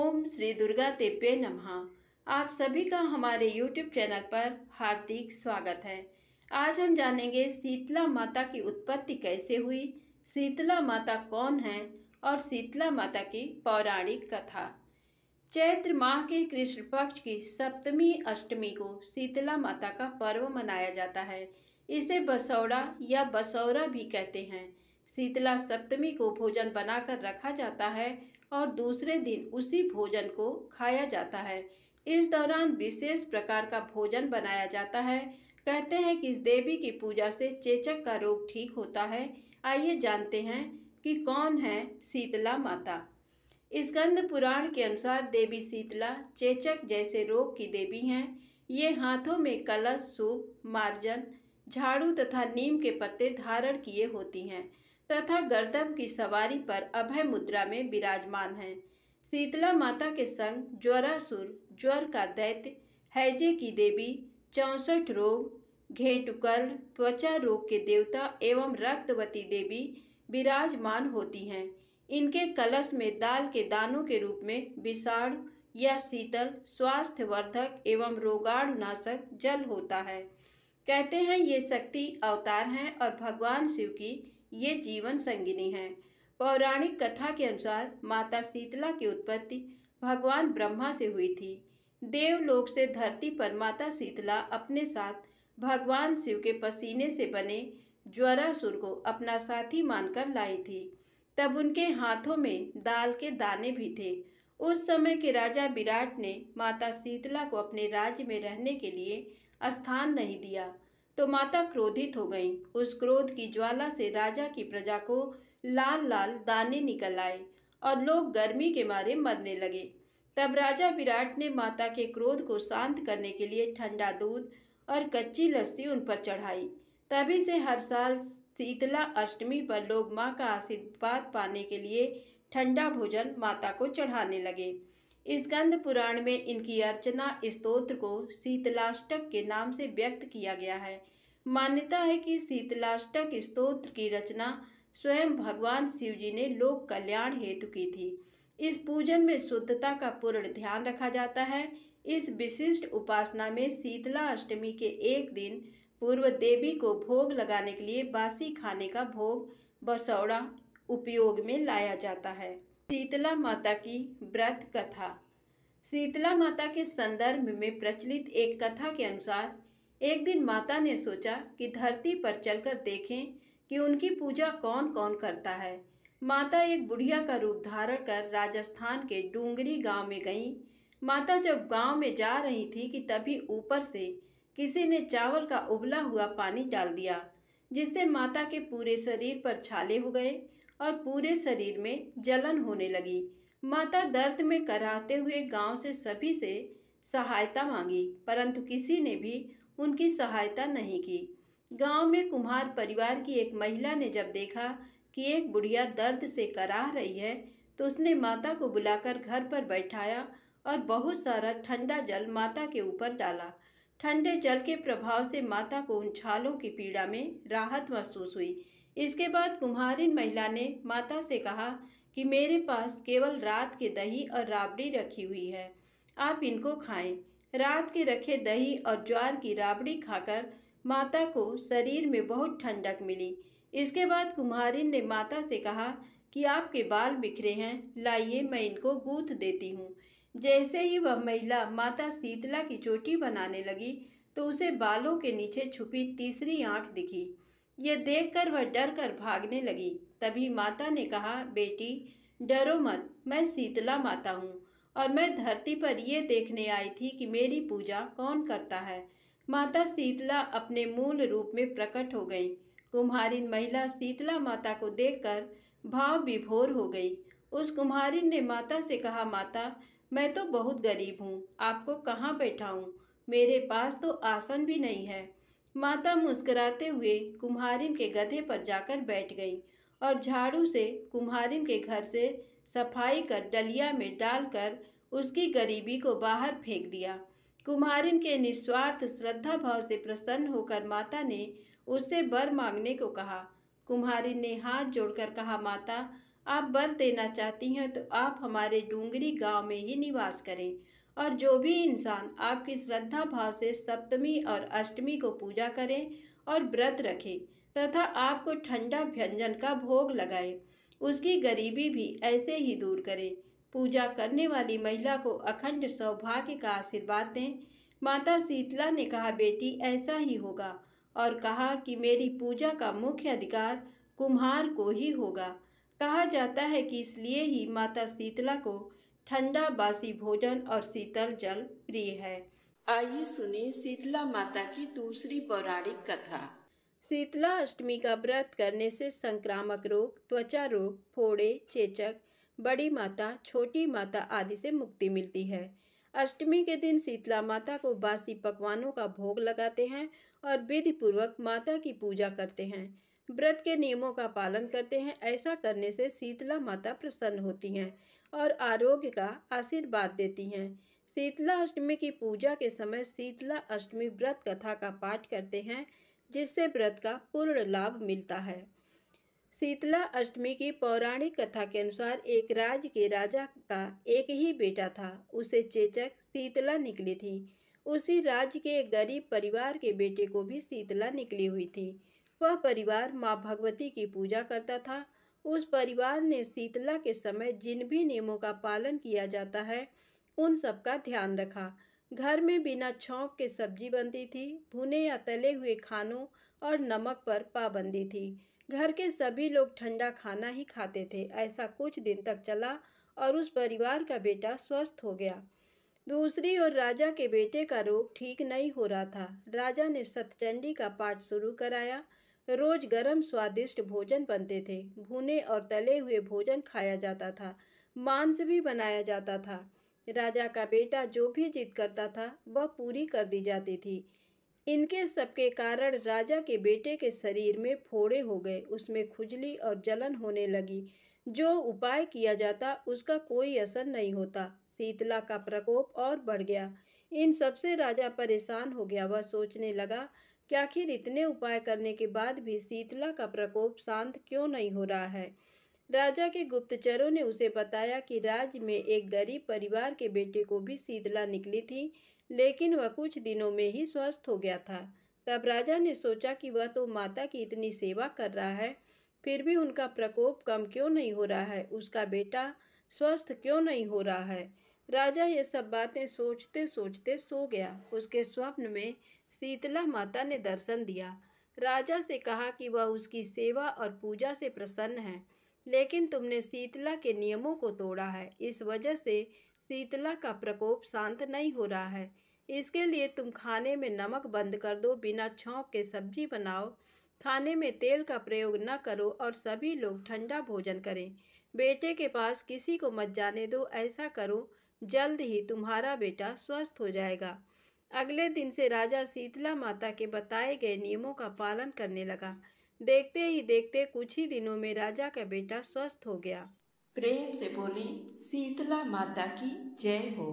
ओम श्री दुर्गा देव्ये नमः। आप सभी का हमारे YouTube चैनल पर हार्दिक स्वागत है। आज हम जानेंगे शीतला माता की उत्पत्ति कैसे हुई, शीतला माता कौन है और शीतला माता की पौराणिक कथा। चैत्र माह के कृष्ण पक्ष की सप्तमी अष्टमी को शीतला माता का पर्व मनाया जाता है। इसे बसौड़ा या बसौरा भी कहते हैं। शीतला सप्तमी को भोजन बनाकर रखा जाता है और दूसरे दिन उसी भोजन को खाया जाता है। इस दौरान विशेष प्रकार का भोजन बनाया जाता है। कहते हैं कि इस देवी की पूजा से चेचक का रोग ठीक होता है। आइए जानते हैं कि कौन है शीतला माता। स्कंद पुराण के अनुसार देवी शीतला चेचक जैसे रोग की देवी हैं। ये हाथों में कलश, सूप, मार्जन, झाड़ू तथा नीम के पत्ते धारण किए होती हैं तथा गर्दभ की सवारी पर अभय मुद्रा में विराजमान है। शीतला माता के संग ज्वरासुर, ज्वर का दैत्य, हैजे की देवी, 64 रोग, घेटुकर्ण, त्वचा रोग के देवता एवं रक्तवती देवी विराजमान होती हैं। इनके कलश में दाल के दानों के रूप में विषाणु या शीतल, स्वास्थ्यवर्धक एवं रोगाणुनाशक जल होता है। कहते हैं ये शक्ति अवतार हैं और भगवान शिव की ये जीवन संगिनी है। पौराणिक कथा के अनुसार माता शीतला की उत्पत्ति भगवान ब्रह्मा से हुई थी। देवलोक से धरती पर माता शीतला अपने साथ भगवान शिव के पसीने से बने ज्वरासुर को अपना साथी मानकर लाई थी। तब उनके हाथों में दाल के दाने भी थे। उस समय के राजा विराट ने माता शीतला को अपने राज्य में रहने के लिए स्थान नहीं दिया तो माता क्रोधित हो गईं। उस क्रोध की ज्वाला से राजा की प्रजा को लाल लाल दाने निकल आए और लोग गर्मी के मारे मरने लगे। तब राजा विराट ने माता के क्रोध को शांत करने के लिए ठंडा दूध और कच्ची लस्सी उन पर चढ़ाई। तभी से हर साल शीतला अष्टमी पर लोग माँ का आशीर्वाद पाने के लिए ठंडा भोजन माता को चढ़ाने लगे। स्कंद पुराण में इनकी अर्चना स्तोत्र को शीतलाष्टक के नाम से व्यक्त किया गया है। मान्यता है कि शीतलाष्टक स्तोत्र की रचना स्वयं भगवान शिव जी ने लोक कल्याण हेतु की थी। इस पूजन में शुद्धता का पूर्ण ध्यान रखा जाता है। इस विशिष्ट उपासना में शीतला अष्टमी के एक दिन पूर्व देवी को भोग लगाने के लिए बासी खाने का भोग बसौड़ा उपयोग में लाया जाता है। शीतला माता की व्रत कथा। शीतला माता के संदर्भ में प्रचलित एक कथा के अनुसार एक दिन माता ने सोचा कि धरती पर चलकर देखें कि उनकी पूजा कौन कौन करता है। माता एक बुढ़िया का रूप धारण कर राजस्थान के डूंगरी गांव में गईं। माता जब गांव में जा रही थी कि तभी ऊपर से किसी ने चावल का उबला हुआ पानी डाल दिया, जिससे माता के पूरे शरीर पर छाले हो गए और पूरे शरीर में जलन होने लगी। माता दर्द में कराहते हुए गांव से सभी से सहायता मांगी, परंतु किसी ने भी उनकी सहायता नहीं की। गांव में कुम्हार परिवार की एक महिला ने जब देखा कि एक बुढ़िया दर्द से कराह रही है तो उसने माता को बुलाकर घर पर बैठाया और बहुत सारा ठंडा जल माता के ऊपर डाला। ठंडे जल के प्रभाव से माता को उन छालों की पीड़ा में राहत महसूस हुई। इसके बाद कुम्हारिन महिला ने माता से कहा कि मेरे पास केवल रात के दही और राबड़ी रखी हुई है, आप इनको खाएं। रात के रखे दही और ज्वार की राबड़ी खाकर माता को शरीर में बहुत ठंडक मिली। इसके बाद कुम्हारिन ने माता से कहा कि आपके बाल बिखरे हैं, लाइए मैं इनको गूंथ देती हूँ। जैसे ही वह महिला माता शीतला की चोटी बनाने लगी तो उसे बालों के नीचे छुपी तीसरी आंख दिखी। ये देखकर वह डर कर भागने लगी। तभी माता ने कहा, बेटी डरो मत, मैं शीतला माता हूँ और मैं धरती पर ये देखने आई थी कि मेरी पूजा कौन करता है। माता शीतला अपने मूल रूप में प्रकट हो गई। कुम्हारिन महिला शीतला माता को देखकर भाव विभोर हो गई। उस कुम्हारिन ने माता से कहा, माता मैं तो बहुत गरीब हूँ, आपको कहाँ बैठाऊँ, मेरे पास तो आसन भी नहीं है। माता मुस्कुराते हुए कुम्हारिन के गधे पर जाकर बैठ गई और झाड़ू से कुम्हारिन के घर से सफाई कर डलिया में डालकर उसकी गरीबी को बाहर फेंक दिया। कुम्हारिन के निस्वार्थ श्रद्धा भाव से प्रसन्न होकर माता ने उससे वर मांगने को कहा। कुम्हारिन ने हाथ जोड़कर कहा, माता आप वर देना चाहती हैं तो आप हमारे डूंगरी गांव में ही निवास करें और जो भी इंसान आपकी श्रद्धा भाव से सप्तमी और अष्टमी को पूजा करें और व्रत रखे तथा आपको ठंडा व्यंजन का भोग लगाए, उसकी गरीबी भी ऐसे ही दूर करे। पूजा करने वाली महिला को अखंड सौभाग्य का आशीर्वाद दें। माता शीतला ने कहा, बेटी ऐसा ही होगा, और कहा कि मेरी पूजा का मुख्य अधिकार कुम्हार को ही होगा। कहा जाता है कि इसलिए ही माता शीतला को ठंडा बासी भोजन और शीतल जल प्रिय है। आइए सुनिए शीतला माता की दूसरी पौराणिक कथा। शीतला अष्टमी का व्रत करने से संक्रामक रोग, त्वचा रोग, फोड़े, चेचक, बड़ी माता, छोटी माता आदि से मुक्ति मिलती है। अष्टमी के दिन शीतला माता को बासी पकवानों का भोग लगाते हैं और विधि पूर्वक माता की पूजा करते हैं। व्रत के नियमों का पालन करते हैं। ऐसा करने से शीतला माता प्रसन्न होती हैं और आरोग्य का आशीर्वाद देती हैं। शीतला अष्टमी की पूजा के समय शीतला अष्टमी व्रत कथा का पाठ करते हैं, जिससे व्रत का पूर्ण लाभ मिलता है। शीतला अष्टमी की पौराणिक कथा के अनुसार एक राज्य के राजा का एक ही बेटा था। उसे चेचक शीतला निकली थी। उसी राज्य के एक गरीब परिवार के बेटे को भी शीतला निकली हुई थी। वह परिवार माँ भगवती की पूजा करता था। उस परिवार ने शीतला के समय जिन भी नियमों का पालन किया जाता है, उन सब का ध्यान रखा। घर में बिना छौंक के सब्जी बनती थी। भुने या तले हुए खानों और नमक पर पाबंदी थी। घर के सभी लोग ठंडा खाना ही खाते थे। ऐसा कुछ दिन तक चला और उस परिवार का बेटा स्वस्थ हो गया। दूसरी ओर राजा के बेटे का रोग ठीक नहीं हो रहा था। राजा ने सतचंडी का पाठ शुरू कराया। रोज गरम स्वादिष्ट भोजन बनते थे। भुने और तले हुए भोजन खाया जाता था। मांस भी बनाया जाता था। राजा का बेटा जो भी जिद करता था वह पूरी कर दी जाती थी। इनके सबके कारण राजा के बेटे के शरीर में फोड़े हो गए। उसमें खुजली और जलन होने लगी। जो उपाय किया जाता उसका कोई असर नहीं होता। शीतला का प्रकोप और बढ़ गया। इन सबसे राजा परेशान हो गया। वह सोचने लगा कि आखिर इतने उपाय करने के बाद भी शीतला का प्रकोप शांत क्यों नहीं हो रहा है। राजा के गुप्तचरों ने उसे बताया कि राज्य में एक गरीब परिवार के बेटे को भी शीतला निकली थी, लेकिन वह कुछ दिनों में ही स्वस्थ हो गया था। तब राजा ने सोचा कि वह तो माता की इतनी सेवा कर रहा है, फिर भी उनका प्रकोप कम क्यों नहीं हो रहा है, उसका बेटा स्वस्थ क्यों नहीं हो रहा है। राजा ये सब बातें सोचते सोचते सो गया। उसके स्वप्न में शीतला माता ने दर्शन दिया। राजा से कहा कि वह उसकी सेवा और पूजा से प्रसन्न है, लेकिन तुमने शीतला के नियमों को तोड़ा है। इस वजह से शीतला का प्रकोप शांत नहीं हो रहा है। इसके लिए तुम खाने में नमक बंद कर दो, बिना छौंक के सब्जी बनाओ, खाने में तेल का प्रयोग न करो और सभी लोग ठंडा भोजन करें। बेटे के पास किसी को मत जाने दो। ऐसा करो, जल्द ही तुम्हारा बेटा स्वस्थ हो जाएगा। अगले दिन से राजा शीतला माता के बताए गए नियमों का पालन करने लगा। देखते ही देखते कुछ ही दिनों में राजा का बेटा स्वस्थ हो गया। प्रेम से बोले शीतला माता की जय हो।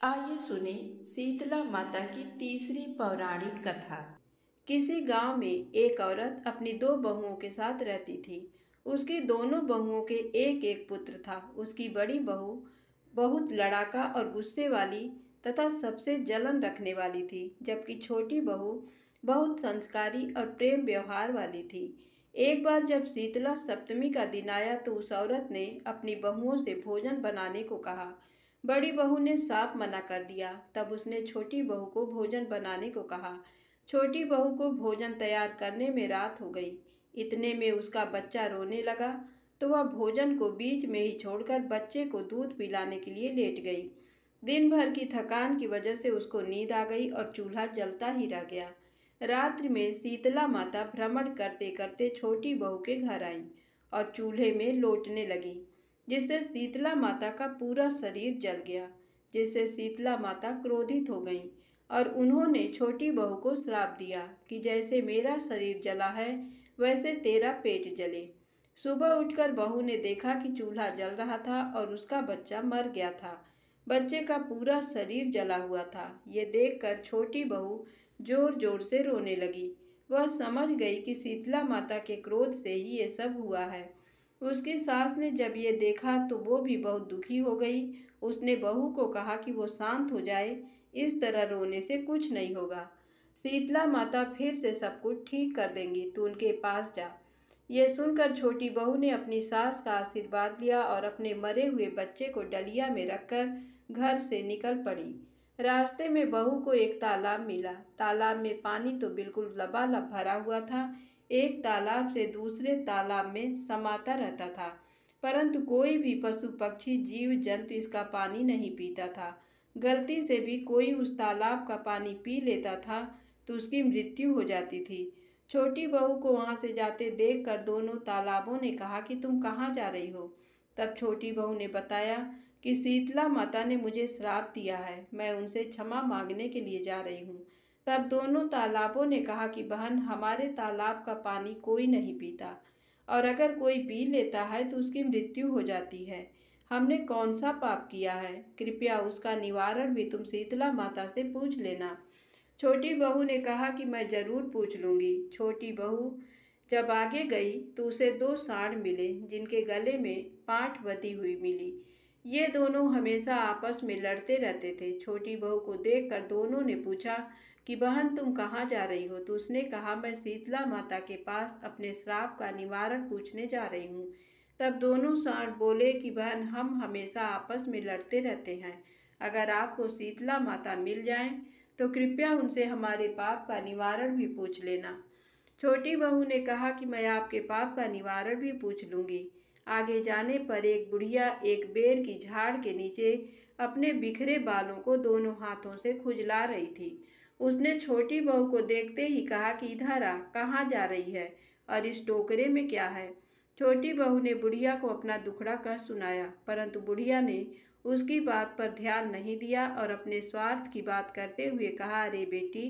आइए सुने शीतला माता की तीसरी पौराणिक कथा। किसी गांव में एक औरत अपनी दो बहुओं के साथ रहती थी। उसकी दोनों बहुओं के एक एक पुत्र था। उसकी बड़ी बहू बहुत लड़ाका और गुस्से वाली तथा सबसे जलन रखने वाली थी, जबकि छोटी बहू बहुत संस्कारी और प्रेम व्यवहार वाली थी। एक बार जब शीतला सप्तमी का दिन आया तो उस औरत ने अपनी बहुओं से भोजन बनाने को कहा। बड़ी बहू ने साफ मना कर दिया। तब उसने छोटी बहू को भोजन बनाने को कहा। छोटी बहू को भोजन तैयार करने में रात हो गई। इतने में उसका बच्चा रोने लगा तो वह भोजन को बीच में ही छोड़कर बच्चे को दूध पिलाने के लिए लेट गई। दिन भर की थकान की वजह से उसको नींद आ गई और चूल्हा जलता ही रह गया। रात्रि में शीतला माता भ्रमण करते करते छोटी बहू के घर आईं और चूल्हे में लौटने लगी, जिससे शीतला माता का पूरा शरीर जल गया। जिससे शीतला माता क्रोधित हो गईं और उन्होंने छोटी बहू को श्राप दिया कि जैसे मेरा शरीर जला है वैसे तेरा पेट जले। सुबह उठकर बहू ने देखा कि चूल्हा जल रहा था और उसका बच्चा मर गया था। बच्चे का पूरा शरीर जला हुआ था। ये देखकर छोटी बहू जोर जोर से रोने लगी। वह समझ गई कि शीतला माता के क्रोध से ही ये सब हुआ है। उसकी सास ने जब ये देखा तो वो भी बहुत दुखी हो गई। उसने बहू को कहा कि वो शांत हो जाए, इस तरह रोने से कुछ नहीं होगा। शीतला माता फिर से सब कुछ ठीक कर देंगी, तू उनके पास जा। ये सुनकर छोटी बहू ने अपनी सास का आशीर्वाद लिया और अपने मरे हुए बच्चे को डलिया में रखकर घर से निकल पड़ी। रास्ते में बहू को एक तालाब मिला। तालाब में पानी तो बिल्कुल लबालब भरा हुआ था। एक तालाब से दूसरे तालाब में समाता रहता था, परंतु कोई भी पशु पक्षी जीव जंतु इसका पानी नहीं पीता था। गलती से भी कोई उस तालाब का पानी पी लेता था तो उसकी मृत्यु हो जाती थी। छोटी बहू को वहां से जाते देखकर दोनों तालाबों ने कहा कि तुम कहाँ जा रही हो। तब छोटी बहू ने बताया कि शीतला माता ने मुझे श्राप दिया है, मैं उनसे क्षमा मांगने के लिए जा रही हूँ। तब दोनों तालाबों ने कहा कि बहन, हमारे तालाब का पानी कोई नहीं पीता, और अगर कोई पी लेता है तो उसकी मृत्यु हो जाती है। हमने कौन सा पाप किया है? कृपया उसका निवारण भी तुम शीतला माता से पूछ लेना। छोटी बहू ने कहा कि मैं जरूर पूछ लूंगी। छोटी बहू जब आगे गई तो उसे दो सांड मिले जिनके गले में पांठ बंधी हुई मिली। ये दोनों हमेशा आपस में लड़ते रहते थे। छोटी बहू को देखकर दोनों ने पूछा कि बहन, तुम कहाँ जा रही हो? तो उसने कहा, मैं शीतला माता के पास अपने श्राप का निवारण पूछने जा रही हूँ। तब दोनों सांड बोले कि बहन, हम हमेशा आपस में लड़ते रहते हैं, अगर आपको शीतला माता मिल जाएं तो कृपया उनसे हमारे पाप का निवारण भी पूछ लेना। छोटी बहू ने कहा कि मैं आपके पाप का निवारण भी पूछ लूंगी। आगे जाने पर एक बुढ़िया एक बेर की झाड़ के नीचे अपने बिखरे बालों को दोनों हाथों से खुजला रही थी। उसने छोटी बहू को देखते ही कहा कि इधर आ, कहाँ जा रही है और इस टोकरे में क्या है? छोटी बहू ने बुढ़िया को अपना दुखड़ा कह सुनाया, परंतु बुढ़िया ने उसकी बात पर ध्यान नहीं दिया और अपने स्वार्थ की बात करते हुए कहा, अरे बेटी,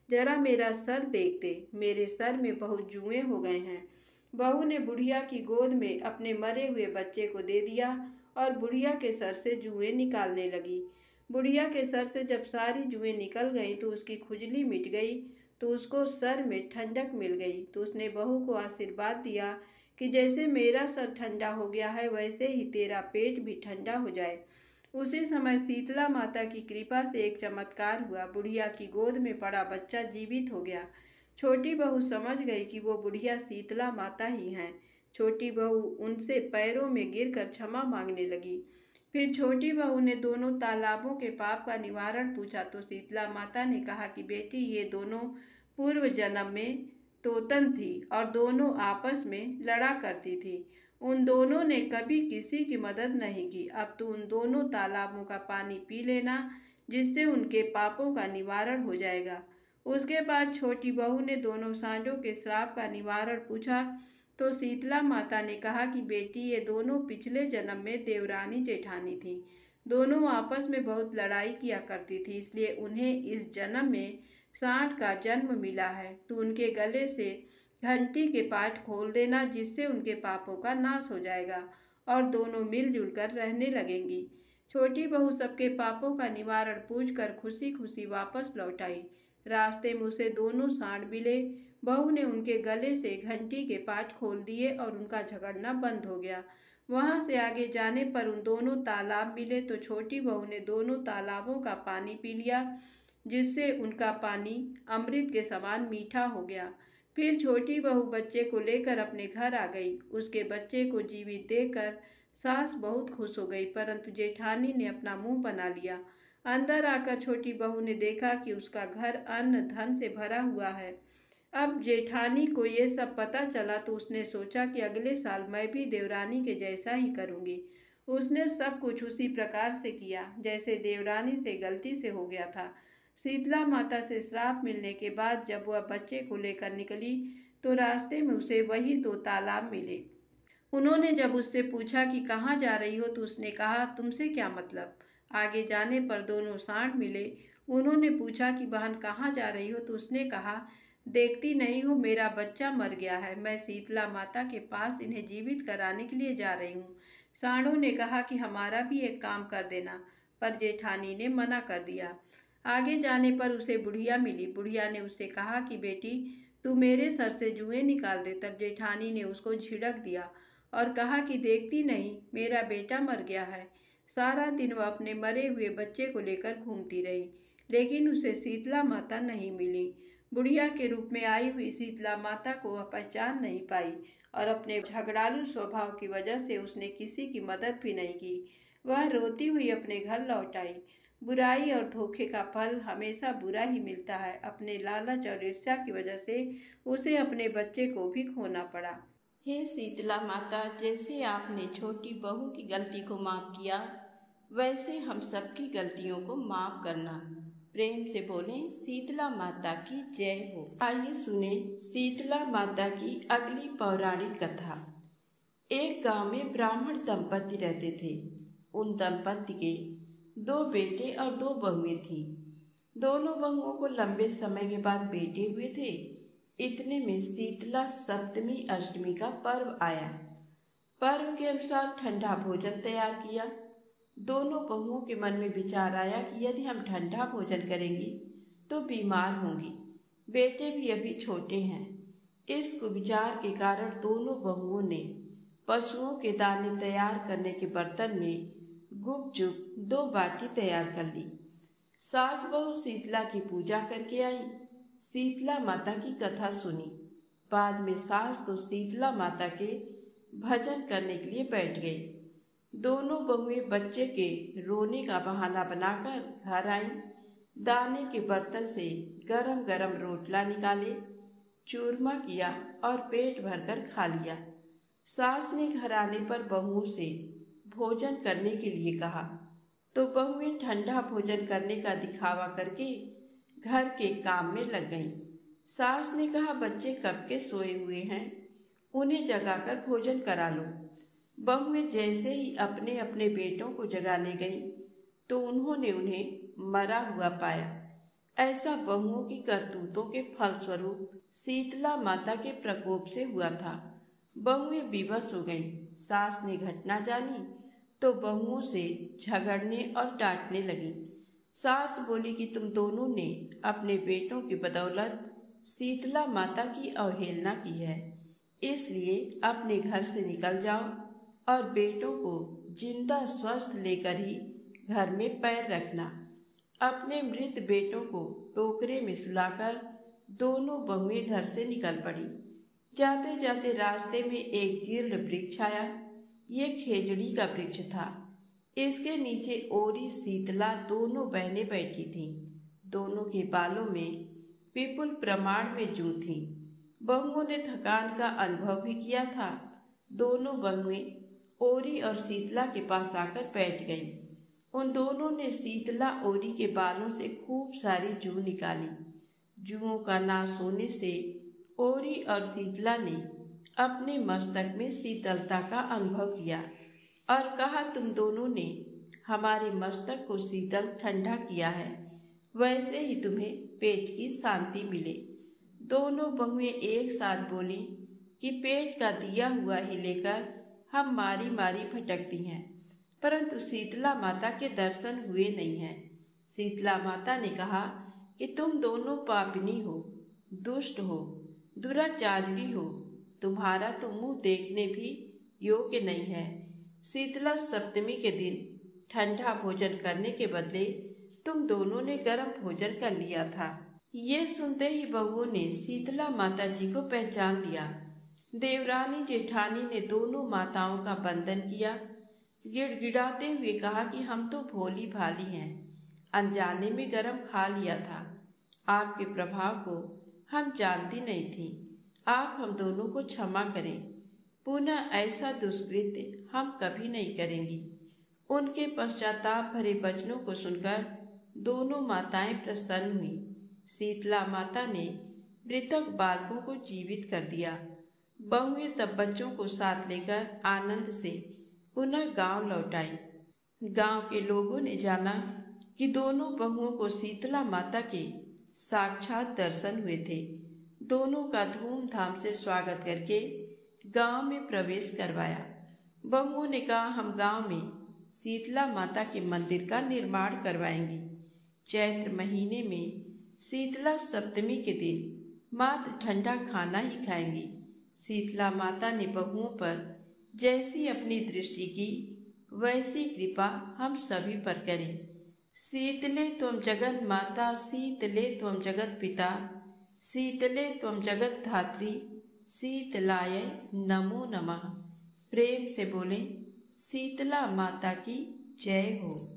जरा मेरा सर देख दे, मेरे सर में बहुत जुएं हो गए हैं। बहू ने बुढ़िया की गोद में अपने मरे हुए बच्चे को दे दिया और बुढ़िया के सर से जुएं निकालने लगी। बुढ़िया के सर से जब सारी जुएं निकल गईं तो उसकी खुजली मिट गई, तो उसको सर में ठंडक मिल गई। तो उसने बहू को आशीर्वाद दिया कि जैसे मेरा सर ठंडा हो गया है वैसे ही तेरा पेट भी ठंडा हो जाए। उसी समय शीतला माता की कृपा से एक चमत्कार हुआ। बुढ़िया की गोद में पड़ा बच्चा जीवित हो गया। छोटी बहू समझ गई कि वो बुढ़िया शीतला माता ही हैं। छोटी बहू उनसे पैरों में गिरकर क्षमा मांगने लगी। फिर छोटी बहू ने दोनों तालाबों के पाप का निवारण पूछा तो शीतला माता ने कहा कि बेटी, ये दोनों पूर्व जन्म में तोतन थी और दोनों आपस में लड़ा करती थी। उन दोनों ने कभी किसी की मदद नहीं की। अब तो उन दोनों तालाबों का पानी पी लेना, जिससे उनके पापों का निवारण हो जाएगा। उसके बाद छोटी बहू ने दोनों सांडों के श्राप का निवारण पूछा तो शीतला माता ने कहा कि बेटी, ये दोनों पिछले जन्म में देवरानी जेठानी थी। दोनों आपस में बहुत लड़ाई किया करती थी, इसलिए उन्हें इस जन्म में सांड का जन्म मिला है। तो उनके गले से घंटी के पाठ खोल देना, जिससे उनके पापों का नाश हो जाएगा और दोनों मिलजुल कर रहने लगेंगी। छोटी बहू सबके पापों का निवारण पूछकर खुशी खुशी वापस लौट आई। रास्ते में उसे दोनों सांड मिले। बहू ने उनके गले से घंटी के पाठ खोल दिए और उनका झगड़ना बंद हो गया। वहां से आगे जाने पर उन दोनों तालाब मिले तो छोटी बहू ने दोनों तालाबों का पानी पी लिया, जिससे उनका पानी अमृत के समान मीठा हो गया। फिर छोटी बहू बच्चे को लेकर अपने घर आ गई। उसके बच्चे को जीवित देखकर सास बहुत खुश हो गई, परंतु जेठानी ने अपना मुंह बना लिया। अंदर आकर छोटी बहू ने देखा कि उसका घर अन्न धन से भरा हुआ है। अब जेठानी को ये सब पता चला तो उसने सोचा कि अगले साल मैं भी देवरानी के जैसा ही करूंगी। उसने सब कुछ उसी प्रकार से किया जैसे देवरानी से गलती से हो गया था। शीतला माता से श्राप मिलने के बाद जब वह बच्चे को लेकर निकली तो रास्ते में उसे वही दो तालाब मिले। उन्होंने जब उससे पूछा कि कहाँ जा रही हो तो उसने कहा, तुमसे क्या मतलब? आगे जाने पर दोनों सांड मिले। उन्होंने पूछा कि बहन, कहाँ जा रही हो? तो उसने कहा, देखती नहीं हो मेरा बच्चा मर गया है, मैं शीतला माता के पास इन्हें जीवित कराने के लिए जा रही हूँ। सांडों ने कहा कि हमारा भी एक काम कर देना, पर जेठानी ने मना कर दिया। आगे जाने पर उसे बुढ़िया मिली। बुढ़िया ने उससे कहा कि बेटी, तू मेरे सर से जुएं निकाल दे। तब जेठानी ने उसको झिड़क दिया और कहा कि देखती नहीं, मेरा बेटा मर गया है। सारा दिन वह अपने मरे हुए बच्चे को लेकर घूमती रही, लेकिन उसे शीतला माता नहीं मिली। बुढ़िया के रूप में आई हुई शीतला माता को वह पहचान नहीं पाई और अपने झगड़ालू स्वभाव की वजह से उसने किसी की मदद भी नहीं की। वह रोती हुई अपने घर लौट आई। बुराई और धोखे का फल हमेशा बुरा ही मिलता है। अपने लालच और ईर्ष्या की वजह से उसे अपने बच्चे को भी खोना पड़ा। हे शीतला माता, जैसे आपने छोटी बहू की गलती को माफ़ किया, वैसे हम सबकी गलतियों को माफ़ करना। प्रेम से बोलें, शीतला माता की जय हो। आइए सुने शीतला माता की अगली पौराणिक कथा। एक गांव में ब्राह्मण दंपति रहते थे। उन दंपति के 2 बेटे और 2 बहुएं थीं। दोनों बहुओं को लंबे समय के बाद बेटे हुए थे। इतने में शीतला सप्तमी अष्टमी का पर्व आया। पर्व के अनुसार ठंडा भोजन तैयार किया। दोनों बहुओं के मन में विचार आया कि यदि हम ठंडा भोजन करेंगी तो बीमार होंगी। बेटे भी अभी छोटे हैं। इस कुविचार के कारण दोनों बहुओं ने पशुओं के दाने तैयार करने के बर्तन में गुपचुप 2 बाटी तैयार कर ली। सास बहू शीतला की पूजा करके आई। शीतला माता की कथा सुनी। बाद में सास तो शीतला माता के भजन करने के लिए बैठ गई। दोनों बहुएं बच्चे के रोने का बहाना बनाकर घर आईं। दाने के बर्तन से गरम गरम रोटला निकाले, चूरमा किया और पेट भरकर खा लिया। सास ने घर आने पर बहुओं से भोजन करने के लिए कहा तो बहुएं ठंडा भोजन करने का दिखावा करके घर के काम में लग गईं। सास ने कहा, बच्चे कब के सोए हुए हैं, उन्हें जगाकर भोजन करा लो। बहुएं जैसे ही अपने अपने बेटों को जगाने गईं तो उन्होंने उन्हें मरा हुआ पाया। ऐसा बहुओं की करतूतों के फलस्वरूप शीतला माता के प्रकोप से हुआ था। बहुएं विवश हो गईं। सास ने घटना जानी तो बहुओं से झगड़ने और डांटने लगी। सास बोली कि तुम दोनों ने अपने बेटों की बदौलत शीतला माता की अवहेलना की है, इसलिए अपने घर से निकल जाओ और बेटों को जिंदा स्वस्थ लेकर ही घर में पैर रखना। अपने मृत बेटों को टोकरे में सुलाकर दोनों बहुएं घर से निकल पड़ी। जाते जाते रास्ते में एक जीर्ण वृक्ष आया। ये खेजड़ी का वृक्ष था। इसके नीचे ओरी शीतला दोनों बहनें बैठी थीं। दोनों के बालों में विपुल प्रमाण में जूं थीं। बहुओं ने थकान का अनुभव भी किया था। दोनों बहुएं ओरी और शीतला के पास आकर बैठ गईं। उन दोनों ने शीतला ओरी के बालों से खूब सारी जूं निकाली। जूओं का नाश होने से ओरी और शीतला ने अपने मस्तक में शीतलता का अनुभव किया और कहा, तुम दोनों ने हमारे मस्तक को शीतल ठंडा किया है, वैसे ही तुम्हें पेट की शांति मिले। दोनों बहुएं एक साथ बोली कि पेट का दिया हुआ ही लेकर हम मारी मारी भटकती हैं, परंतु शीतला माता के दर्शन हुए नहीं हैं। शीतला माता ने कहा कि तुम दोनों पापिनी हो, दुष्ट हो, दुराचारिणी हो। तुम्हारा तो मुंह देखने भी योग्य नहीं है। शीतला सप्तमी के दिन ठंडा भोजन करने के बदले तुम दोनों ने गर्म भोजन कर लिया था। ये सुनते ही बहुओं ने शीतला माता जी को पहचान लिया। देवरानी जेठानी ने दोनों माताओं का वंदन किया। गिड़गिड़ाते हुए कहा कि हम तो भोली भाली हैं, अनजाने में गरम खा लिया था। आपके प्रभाव को हम जानती नहीं थी। आप हम दोनों को क्षमा करें। पुनः ऐसा दुष्कृत्य हम कभी नहीं करेंगी। उनके पश्चाताप भरे वचनों को सुनकर दोनों माताएं प्रसन्न हुई। शीतला माता ने मृतक बालकों को जीवित कर दिया। बहुएं तब बच्चों को साथ लेकर आनंद से पुनः गांव लौट आई। गांव के लोगों ने जाना कि दोनों बहुओं को शीतला माता के साक्षात दर्शन हुए थे। दोनों का धूमधाम से स्वागत करके गांव में प्रवेश करवाया। बहुओं ने कहा, हम गांव में शीतला माता के मंदिर का निर्माण करवाएंगी। चैत्र महीने में शीतला सप्तमी के दिन मात्र ठंडा खाना ही खाएंगी। शीतला माता ने बहुओं पर जैसी अपनी दृष्टि की वैसी कृपा हम सभी पर करें। शीतले त्वं जगत माता, शीतले त्वं जगत पिता, शीतले त्वं जगत धात्री, शीतलाय नमो नमः। प्रेम से बोलें, शीतला माता की जय हो।